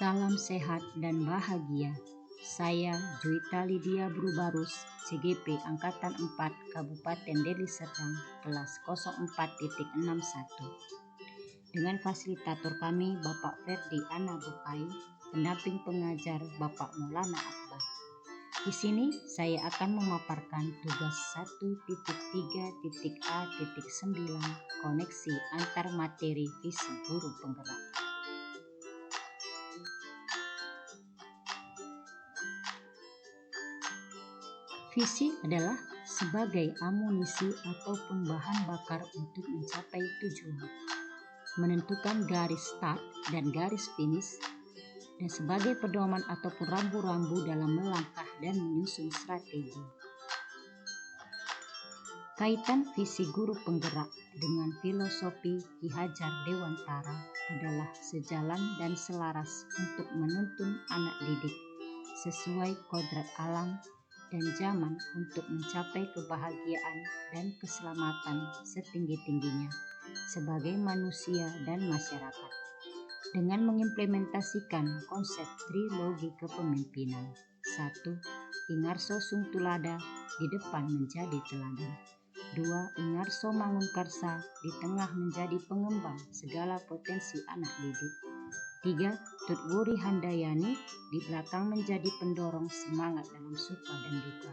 Salam sehat dan bahagia. Saya Juwita Lydia Brubarus, CGP Angkatan 4 Kabupaten Deli Serdang, kelas 04.61. Dengan fasilitator kami Bapak Ferdi Ana Bukai, pendamping pengajar Bapak Maulana Akbar. Di sini saya akan memaparkan tugas 1.3.A.9 koneksi antar materi visi guru penggerak. Visi adalah sebagai amunisi ataupun bahan bakar untuk mencapai tujuan, menentukan garis start dan garis finish, dan sebagai pedoman ataupun rambu-rambu dalam melangkah dan menyusun strategi. Kaitan visi guru penggerak dengan filosofi Ki Hajar Dewantara adalah sejalan dan selaras untuk menuntun anak didik sesuai kodrat alam dan zaman untuk mencapai kebahagiaan dan keselamatan setinggi-tingginya sebagai manusia dan masyarakat, dengan mengimplementasikan konsep trilogi kepemimpinan. 1. Ingarso sung tulada, di depan menjadi teladan. 2. Ingarso mangun karsa, di tengah menjadi pengembang segala potensi anak didik. 3. Tutwuri handayani, di belakang menjadi pendorong semangat dalam suka dan duka.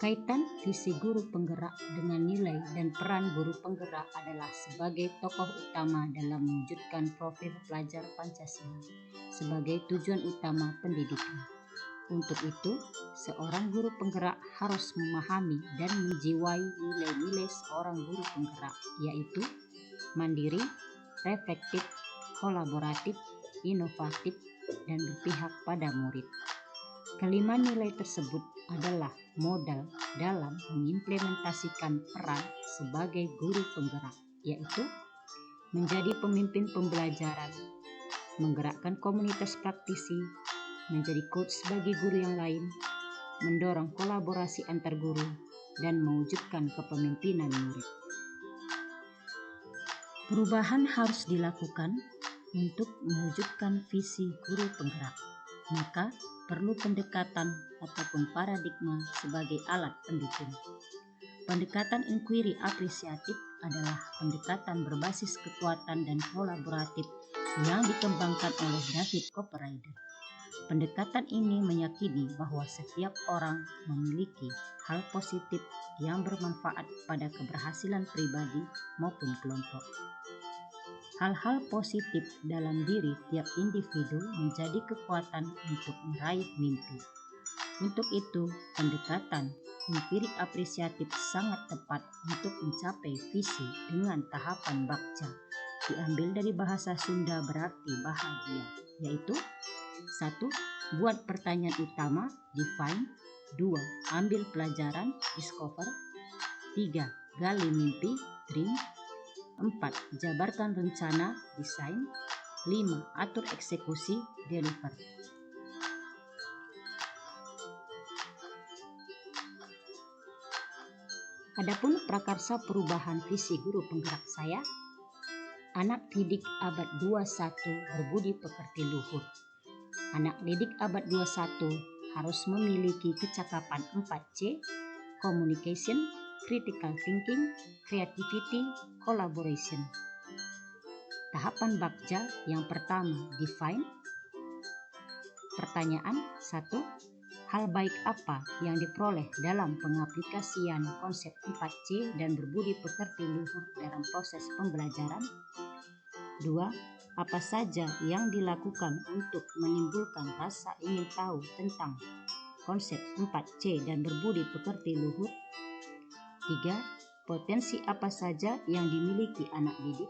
Kaitan visi guru penggerak dengan nilai dan peran guru penggerak adalah sebagai tokoh utama dalam mewujudkan profil pelajar Pancasila sebagai tujuan utama pendidikan. Untuk itu, seorang guru penggerak harus memahami dan menjiwai nilai-nilai seorang guru penggerak, yaitu mandiri, reflektif, kolaboratif, inovatif, dan berpihak pada murid. Kelima nilai tersebut adalah modal dalam mengimplementasikan peran sebagai guru penggerak, yaitu menjadi pemimpin pembelajaran, menggerakkan komunitas praktisi, menjadi coach bagi guru yang lain, mendorong kolaborasi antar guru, dan mewujudkan kepemimpinan murid. Perubahan harus dilakukan untuk mewujudkan visi guru penggerak, maka perlu pendekatan ataupun paradigma sebagai alat pendukung. Pendekatan inquiry apresiatif adalah pendekatan berbasis kekuatan dan kolaboratif yang dikembangkan oleh David Copperrider. Pendekatan ini meyakini bahwa setiap orang memiliki hal positif yang bermanfaat pada keberhasilan pribadi maupun kelompok. Hal-hal positif dalam diri tiap individu menjadi kekuatan untuk meraih mimpi. Untuk itu, pendekatan empirik apresiatif sangat tepat untuk mencapai visi dengan tahapan bakca. Diambil dari bahasa Sunda berarti bahagia, yaitu 1. Buat pertanyaan utama, define. 2. Ambil pelajaran, discover. 3. Gali mimpi, dream. 4. Jabarkan rencana, design. 5. Atur eksekusi, deliver. Adapun prakarsa perubahan visi guru penggerak saya, anak didik abad 21 berbudi pekerti luhur. Anak didik abad 21 harus memiliki kecakapan 4C, communication, critical thinking, creativity, collaboration. Tahapan bakja yang pertama, define. Pertanyaan 1. Hal baik apa yang diperoleh dalam pengaplikasian konsep 4C dan berbudi pekerti luhur dalam proses pembelajaran? 2. Apa saja yang dilakukan untuk menimbulkan rasa ingin tahu tentang konsep 4C dan berbudi pekerti luhur? 3. Potensi apa saja yang dimiliki anak didik?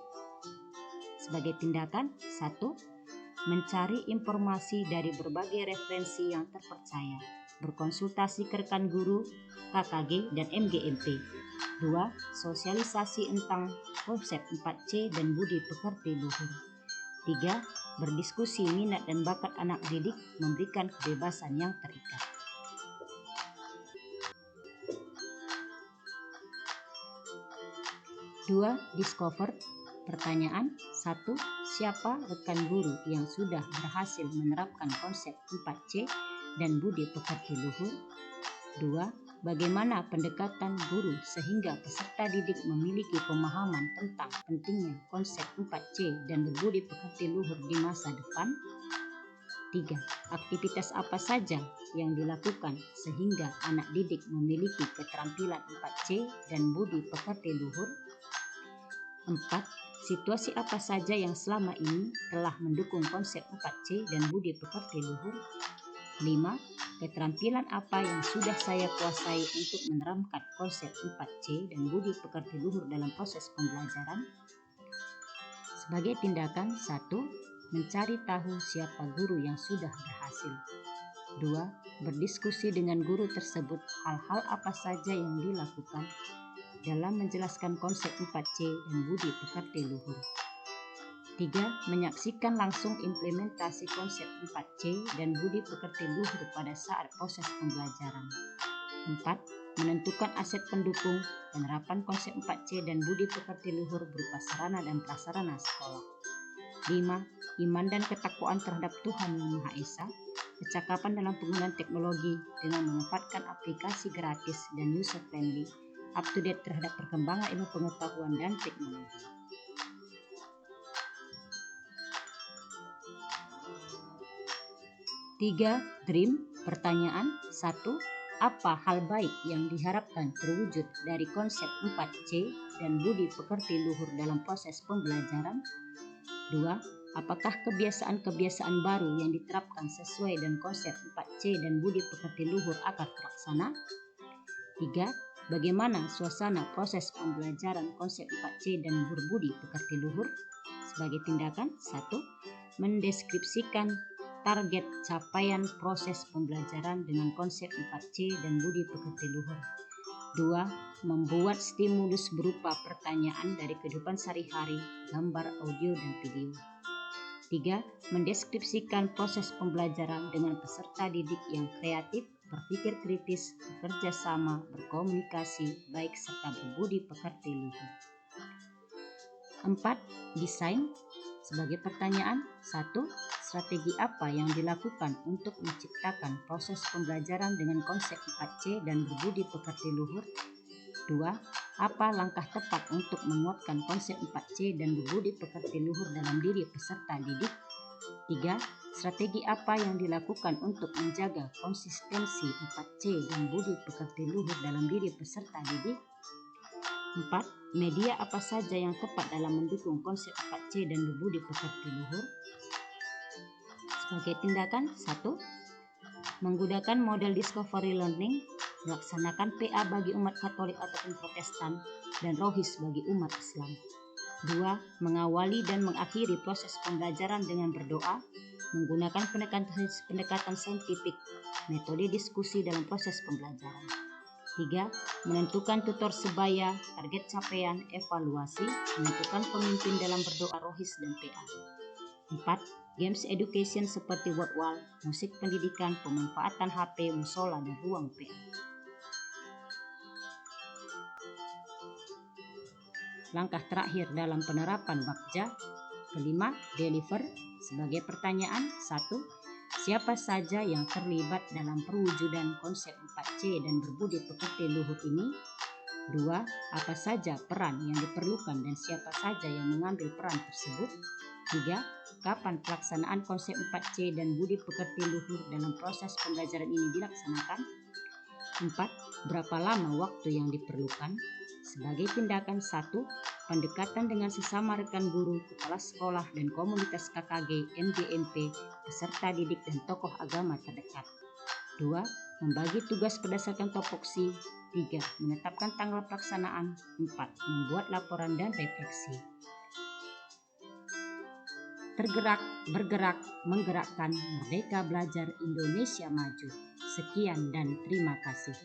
Sebagai tindakan, 1. Mencari informasi dari berbagai referensi yang terpercaya, berkonsultasi ke rekan guru, KKG, dan MGMP. 2. Sosialisasi tentang konsep 4C dan budi pekerti luhur. 3. Berdiskusi minat dan bakat anak didik, memberikan kebebasan yang terikat. 2. Discover. Pertanyaan 1. Siapa rekan guru yang sudah berhasil menerapkan konsep 4C dan budi pekerti luhur? 2. Bagaimana pendekatan guru sehingga peserta didik memiliki pemahaman tentang pentingnya konsep 4C dan berbudi pekerti luhur di masa depan? 3. Aktivitas apa saja yang dilakukan sehingga anak didik memiliki keterampilan 4C dan budi pekerti luhur? 4. Situasi apa saja yang selama ini telah mendukung konsep 4C dan budi pekerti luhur? 5. Keterampilan apa yang sudah saya kuasai untuk menerapkan konsep 4C dan budi pekerti luhur dalam proses pembelajaran? Sebagai tindakan 1. Mencari tahu siapa guru yang sudah berhasil. 2. Berdiskusi dengan guru tersebut hal-hal apa saja yang dilakukan dalam menjelaskan konsep 4C dan budi pekerti luhur. 3. Menyaksikan langsung implementasi konsep 4C dan budi pekerti luhur pada saat proses pembelajaran. 4. Menentukan aset pendukung penerapan konsep 4C dan budi pekerti luhur berupa sarana dan prasarana sekolah. 5. Iman dan ketakwaan terhadap Tuhan Yang Maha Esa, kecakapan dalam penggunaan teknologi dengan memanfaatkan aplikasi gratis dan user-friendly, up-to-date terhadap perkembangan ilmu pengetahuan dan teknologi. Tiga, dream. Pertanyaan 1. Apa hal baik yang diharapkan terwujud dari konsep 4C dan budi pekerti luhur dalam proses pembelajaran? 2. Apakah kebiasaan-kebiasaan baru yang diterapkan sesuai dengan konsep 4C dan budi pekerti luhur akan terlaksana? 3. Bagaimana suasana proses pembelajaran konsep 4C dan berbudi pekerti luhur? Sebagai tindakan 1. Mendeskripsikan target capaian proses pembelajaran dengan konsep 4C dan budi pekerti luhur. 2. Membuat stimulus berupa pertanyaan dari kehidupan sehari-hari, gambar, audio, dan video. 3. Mendeskripsikan proses pembelajaran dengan peserta didik yang kreatif, berpikir kritis, bekerja sama, berkomunikasi baik serta berbudi pekerti luhur. 4. Desain. Sebagai pertanyaan 1. Strategi apa yang dilakukan untuk menciptakan proses pembelajaran dengan konsep 4C dan berbudi pekerti luhur? 2. Apa langkah tepat untuk menguatkan konsep 4C dan berbudi pekerti luhur dalam diri peserta didik? 3. Strategi apa yang dilakukan untuk menjaga konsistensi 4C dan budi pekerti luhur dalam diri peserta didik? 4. Media apa saja yang tepat dalam mendukung konsep 4C dan berbudi pekerti luhur? Sebagai tindakan 1. Menggunakan model discovery learning, melaksanakan PA bagi umat Katolik ataupun Protestan dan Rohis bagi umat Islam. 2. Mengawali dan mengakhiri proses pembelajaran dengan berdoa, menggunakan pendekatan saintifik, metode diskusi dalam proses pembelajaran. 3. Menentukan tutor sebaya, target capaian, evaluasi, menentukan pemimpin dalam berdoa Rohis dan PA. 4. Games education seperti word wall, musik pendidikan, pemanfaatan HP, musola, dan ruang PA. Langkah terakhir dalam penerapan Bagja. Kelima, deliver. Sebagai pertanyaan 1. Siapa saja yang terlibat dalam perwujudan konsep 4C dan berbudi pekerti luhur ini? 2. Apa saja peran yang diperlukan dan siapa saja yang mengambil peran tersebut? 3. Kapan pelaksanaan konsep 4C dan budi pekerti luhur dalam proses pembelajaran ini dilaksanakan? 4. Berapa lama waktu yang diperlukan? Sebagai tindakan 1. Pendekatan dengan sesama rekan guru, kepala sekolah, dan komunitas KKG, MGMP, peserta didik, dan tokoh agama terdekat. 2. Membagi tugas berdasarkan topoksi. 3. Menetapkan tanggal pelaksanaan. 4. Membuat laporan dan refleksi. Tergerak, bergerak, menggerakkan, Merdeka Belajar Indonesia Maju. Sekian dan terima kasih.